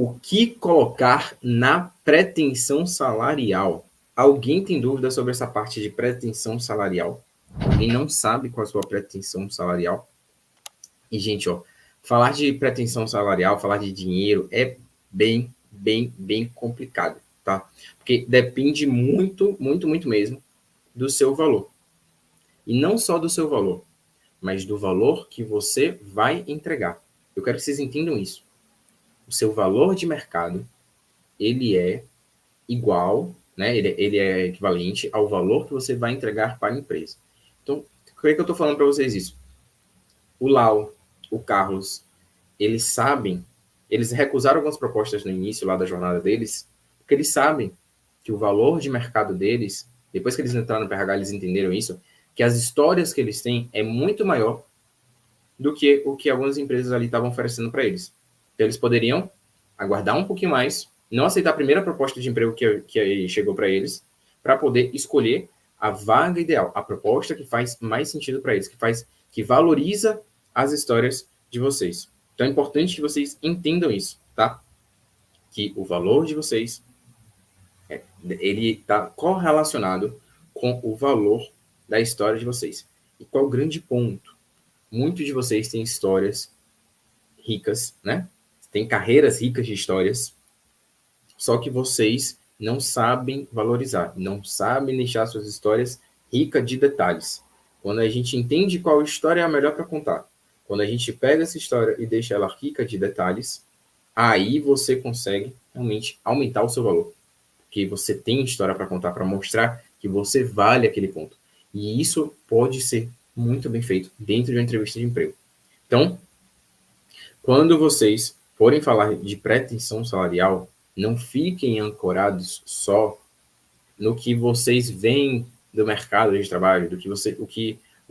O que colocar na pretensão salarial? Alguém tem dúvida sobre essa parte de pretensão salarial? Alguém não sabe qual é a sua pretensão salarial? E, gente, ó, falar de pretensão salarial, falar de dinheiro é bem complicado, tá? Porque depende muito mesmo do seu valor. E não só do seu valor, mas do valor que você vai entregar. Eu quero que vocês entendam isso. O seu valor de mercado, ele é igual, né? Ele é equivalente ao valor que você vai entregar para a empresa. Então, por que eu estou falando para vocês isso? O Lau, o Carlos, eles sabem, eles recusaram algumas propostas no início lá da jornada deles, porque eles sabem que o valor de mercado deles, depois que eles entraram no PH, eles entenderam isso, que as histórias que eles têm é muito maior do que o que algumas empresas ali estavam oferecendo para eles. Então, eles poderiam aguardar um pouquinho mais, não aceitar a primeira proposta de emprego que chegou para eles, para poder escolher a vaga ideal, a proposta que faz mais sentido para eles, que valoriza as histórias de vocês. Então, é importante que vocês entendam isso, tá? Que o valor de vocês, ele está correlacionado com o valor da história de vocês. E qual o grande ponto? Muitos de vocês têm histórias ricas, né? Tem carreiras ricas de histórias, só que vocês não sabem valorizar, não sabem deixar suas histórias ricas de detalhes. Quando a gente entende qual história é a melhor para contar, quando a gente pega essa história e deixa ela rica de detalhes, aí você consegue realmente aumentar o seu valor. Porque você tem história para contar, para mostrar que você vale aquele ponto. E isso pode ser muito bem feito dentro de uma entrevista de emprego. Então, quando vocês forem falar de pretensão salarial, não fiquem ancorados só no que vocês veem do mercado de trabalho, o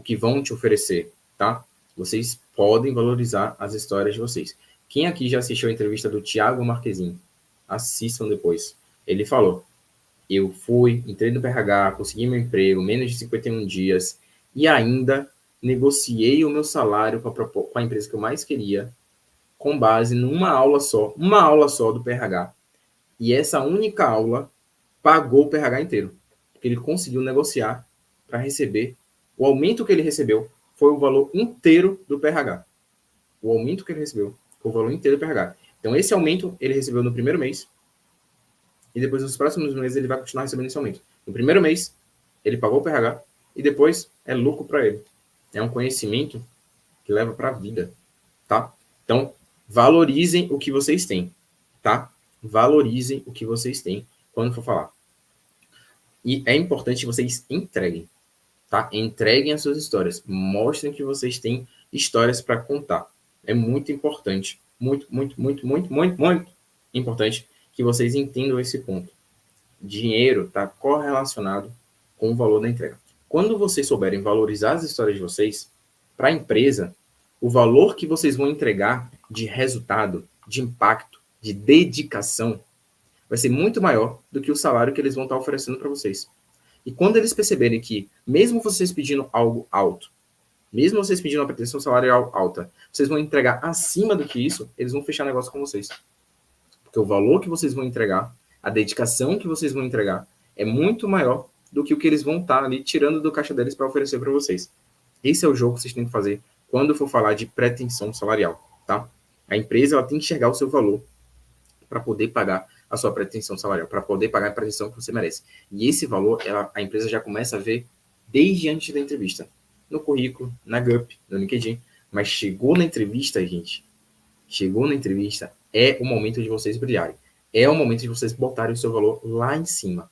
que vão te oferecer, tá? Vocês podem valorizar as histórias de vocês. Quem aqui já assistiu a entrevista do Thiago Marquezin? Assistam depois. Ele falou: eu entrei no PRH, consegui meu emprego, menos de 51 dias, e ainda negociei o meu salário com a empresa que eu mais queria, com base numa aula só do PRH. E essa única aula pagou o PRH inteiro, porque ele conseguiu negociar para receber. O aumento que ele recebeu foi o valor inteiro do PRH. O aumento que ele recebeu foi o valor inteiro do PRH. Então, esse aumento ele recebeu no primeiro mês, e depois, nos próximos meses, ele vai continuar recebendo esse aumento. No primeiro mês, ele pagou o PRH, e depois é lucro para ele. É um conhecimento que leva para a vida, tá? Então, valorizem o que vocês têm, tá? Valorizem o que vocês têm quando for falar. E é importante que vocês entreguem, tá? Entreguem as suas histórias. Mostrem que vocês têm histórias para contar. É muito importante, muito importante que vocês entendam esse ponto. Dinheiro está correlacionado com o valor da entrega. Quando vocês souberem valorizar as histórias de vocês, para a empresa, o valor que vocês vão entregar de resultado, de impacto, de dedicação, vai ser muito maior do que o salário que eles vão estar oferecendo para vocês. E quando eles perceberem que, mesmo vocês pedindo algo alto, mesmo vocês pedindo uma pretensão salarial alta, vocês vão entregar acima do que isso, eles vão fechar negócio com vocês. Porque o valor que vocês vão entregar, a dedicação que vocês vão entregar, é muito maior do que o que eles vão estar ali tirando do caixa deles para oferecer para vocês. Esse é o jogo que vocês têm que fazer quando for falar de pretensão salarial, tá? A empresa ela tem que enxergar o seu valor para poder pagar a sua pretensão salarial, para poder pagar a pretensão que você merece. E esse valor, a empresa já começa a ver desde antes da entrevista. No currículo, na GUP, no LinkedIn. Mas chegou na entrevista, gente, é o momento de vocês brilharem. É o momento de vocês botarem o seu valor lá em cima.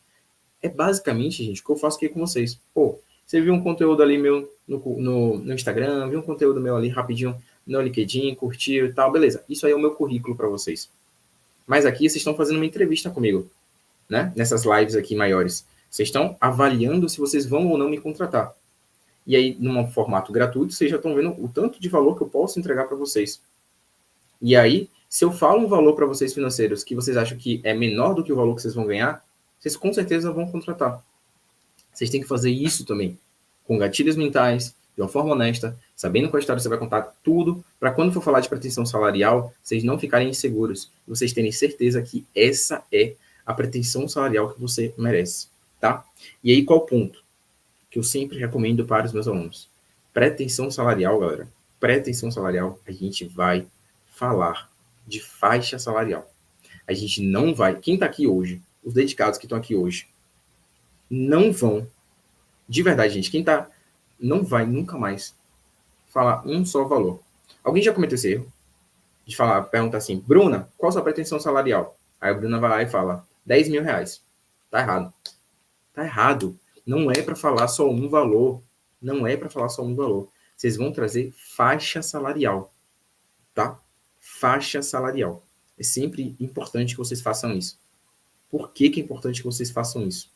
É basicamente, gente, o que eu faço aqui com vocês. Pô, você viu um conteúdo ali meu no Instagram, viu um conteúdo meu ali rapidinho no LinkedIn, curtiu e tal, beleza. Isso aí é o meu currículo para vocês. Mas aqui vocês estão fazendo uma entrevista comigo, né? Nessas lives aqui maiores. Vocês estão avaliando se vocês vão ou não me contratar. E aí, num formato gratuito, vocês já estão vendo o tanto de valor que eu posso entregar para vocês. E aí, se eu falo um valor para vocês financeiros que vocês acham que é menor do que o valor que vocês vão ganhar, vocês com certeza vão contratar. Vocês têm que fazer isso também, com gatilhos mentais, de uma forma honesta, Sabendo qual história você vai contar, tudo, para quando for falar de pretensão salarial, vocês não ficarem inseguros, vocês terem certeza que essa é a pretensão salarial que você merece, tá? E aí, qual ponto que eu sempre recomendo para os meus alunos? Pretensão salarial, galera. Pretensão salarial, a gente vai falar de faixa salarial. A gente não vai... Quem está aqui hoje, os dedicados que estão aqui hoje, não vão... De verdade, gente, quem está... Não vai nunca mais falar um só valor. Alguém já cometeu esse erro? De falar, pergunta assim, Bruna, qual a sua pretensão salarial? Aí a Bruna vai lá e fala, 10 mil reais. Tá errado. Tá errado. Não é para falar só um valor. Não é para falar só um valor. Vocês vão trazer faixa salarial, tá? Faixa salarial. É sempre importante que vocês façam isso. Por que é importante que vocês façam isso?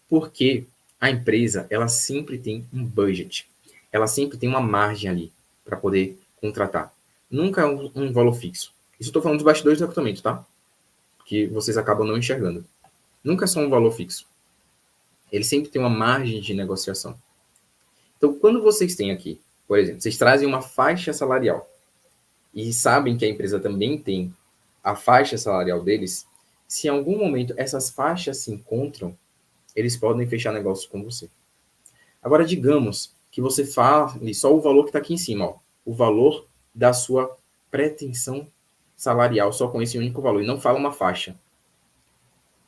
Porque a empresa, ela sempre tem um budget. Ela sempre tem uma margem ali para poder contratar. Nunca é um valor fixo. Isso eu estou falando dos bastidores do recrutamento, tá? Que vocês acabam não enxergando. Nunca é só um valor fixo. Ele sempre tem uma margem de negociação. Então, quando vocês têm aqui, por exemplo, vocês trazem uma faixa salarial e sabem que a empresa também tem a faixa salarial deles, se em algum momento essas faixas se encontram, eles podem fechar negócio com você. Agora, digamos que você fale só o valor que está aqui em cima, ó, o valor da sua pretensão salarial, só com esse único valor, e não fala uma faixa.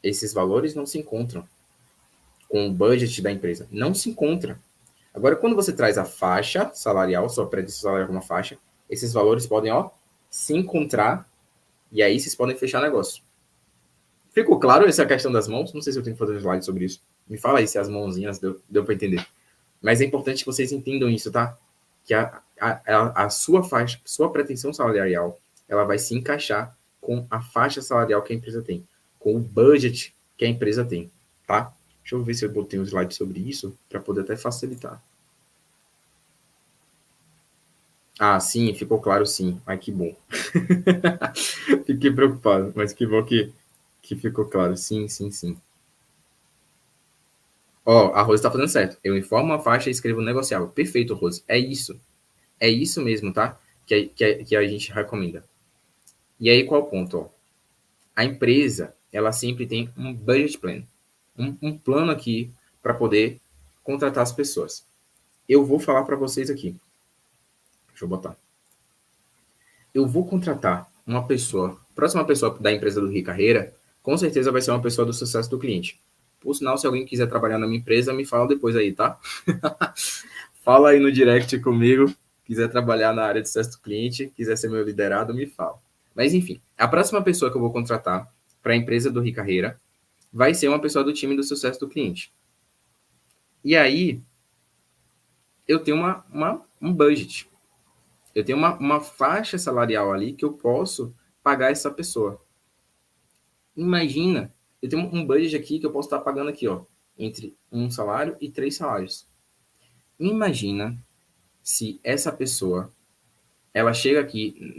Esses valores não se encontram com o budget da empresa. Não se encontra. Agora, quando você traz a faixa salarial, sua pretensão salarial com uma faixa, esses valores podem, ó, se encontrar e aí vocês podem fechar negócio. Ficou claro essa questão das mãos? Não sei se eu tenho que fazer um slide sobre isso. Me fala aí se as mãozinhas deu para entender. Mas é importante que vocês entendam isso, tá? Que a sua faixa, sua pretensão salarial, ela vai se encaixar com a faixa salarial que a empresa tem, com o budget que a empresa tem, tá? Deixa eu ver se eu botei um slide sobre isso para poder até facilitar. Ah, sim, ficou claro sim. Ai, que bom. Fiquei preocupado, mas que bom que ficou claro. Sim, sim, sim. Ó, a Rose tá fazendo certo. Eu informo a faixa e escrevo negociável. Perfeito, Rose. É isso. É isso mesmo, tá? Que a gente recomenda. E aí, qual o ponto? Ó? A empresa, ela sempre tem um budget plan. Um plano aqui para poder contratar as pessoas. Eu vou falar para vocês aqui. Deixa eu botar. Eu vou contratar uma pessoa, próxima pessoa da empresa do Rio Carreira, com certeza vai ser uma pessoa do sucesso do cliente. Por sinal, se alguém quiser trabalhar na minha empresa, me fala depois aí, tá? Fala aí no direct comigo. Quiser trabalhar na área de sucesso do cliente, quiser ser meu liderado, me fala. Mas enfim, a próxima pessoa que eu vou contratar para a empresa do Rio Carreira vai ser uma pessoa do time do sucesso do cliente. E aí, eu tenho um budget. Eu tenho uma faixa salarial ali que eu posso pagar essa pessoa. Imagina, eu tenho um budget aqui que eu posso estar pagando aqui, ó, entre um salário e 3 salários. Imagina se essa pessoa, ela chega aqui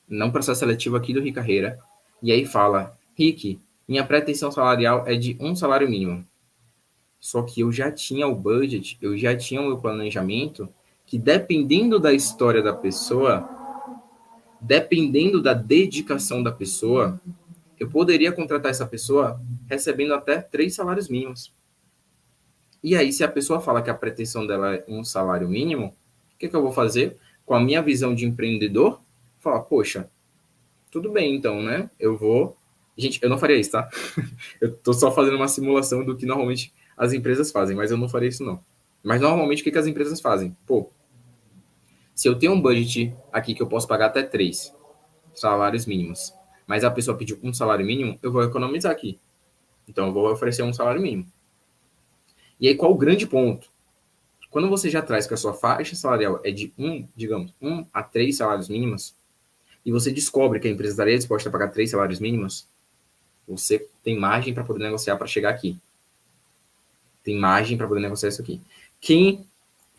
no processo seletivo aqui do Rio Carreira e aí fala, Rick, minha pretensão salarial é de um salário mínimo. Só que eu já tinha o budget, eu já tinha o meu planejamento, que dependendo da história da pessoa, dependendo da dedicação da pessoa, eu poderia contratar essa pessoa recebendo até 3 salários mínimos. E aí, se a pessoa fala que a pretensão dela é um salário mínimo, o que eu vou fazer? Com a minha visão de empreendedor, falar, poxa, tudo bem então, né? Eu vou... Gente, eu não faria isso, tá? Eu tô só fazendo uma simulação do que normalmente as empresas fazem, mas eu não faria isso não. Mas normalmente o que as empresas fazem? Pô, se eu tenho um budget aqui que eu posso pagar até 3 salários mínimos, mas a pessoa pediu um salário mínimo, eu vou economizar aqui. Então eu vou oferecer um salário mínimo. E aí qual o grande ponto? Quando você já traz que a sua faixa salarial é de digamos, 1 a 3 salários mínimos, e você descobre que a empresa estaria disposta a pagar 3 salários mínimos, você tem margem para poder negociar para chegar aqui. Tem margem para poder negociar isso aqui. Eu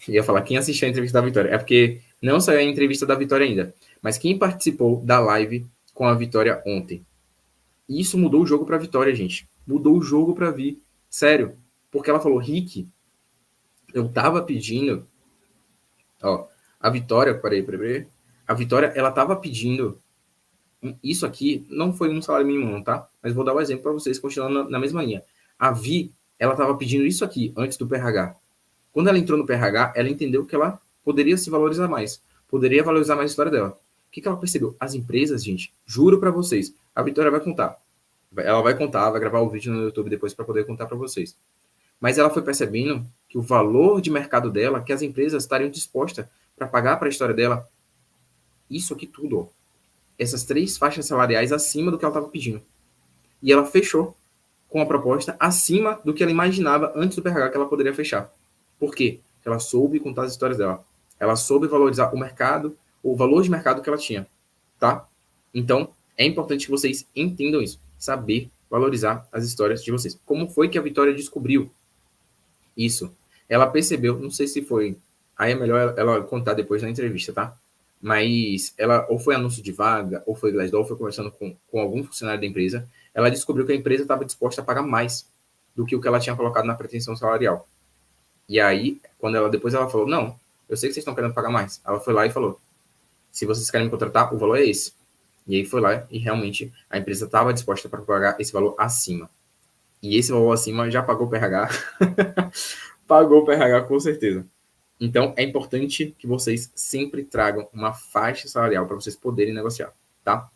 ia falar, quem assistiu a entrevista da Vitória? É porque não saiu a entrevista da Vitória ainda, mas quem participou da live com a Vitória ontem. E isso mudou o jogo para a Vitória, gente. Mudou o jogo para Vi. Sério. Porque ela falou, Rick, eu tava pedindo Ó, a Vitória, peraí. A Vitória, ela tava pedindo, isso aqui não foi um salário mínimo não, tá? Mas vou dar um exemplo para vocês, continuando na mesma linha. A Vi, ela tava pedindo isso aqui antes do PRH. Quando ela entrou no PRH, ela entendeu que ela poderia se valorizar mais, poderia valorizar mais a história dela. O que ela percebeu? As empresas, gente, juro para vocês, a Vitória vai contar. Ela vai contar, vai gravar o vídeo no YouTube depois para poder contar para vocês. Mas ela foi percebendo que o valor de mercado dela, que as empresas estariam dispostas para pagar para a história dela, isso aqui tudo, ó, essas 3 faixas salariais acima do que ela estava pedindo. E ela fechou com a proposta acima do que ela imaginava antes do PRH que ela poderia fechar. Por quê? Porque ela soube contar as histórias dela. Ela soube valorizar o mercado, o valor de mercado que ela tinha, tá? Então, é importante que vocês entendam isso, saber valorizar as histórias de vocês. Como foi que a Vitória descobriu isso? Ela percebeu, não sei se foi, aí é melhor ela contar depois na entrevista, tá? Mas ela, ou foi anúncio de vaga, ou foi Glassdoor, foi conversando com algum funcionário da empresa, ela descobriu que a empresa estava disposta a pagar mais do que o que ela tinha colocado na pretensão salarial. E aí, quando ela depois ela falou, não, eu sei que vocês estão querendo pagar mais. Ela foi lá e falou, se vocês querem me contratar, o valor é esse. E aí foi lá e realmente a empresa estava disposta para pagar esse valor acima. E esse valor acima já pagou o PRH. Pagou o PRH com certeza. Então, é importante que vocês sempre tragam uma faixa salarial para vocês poderem negociar, tá?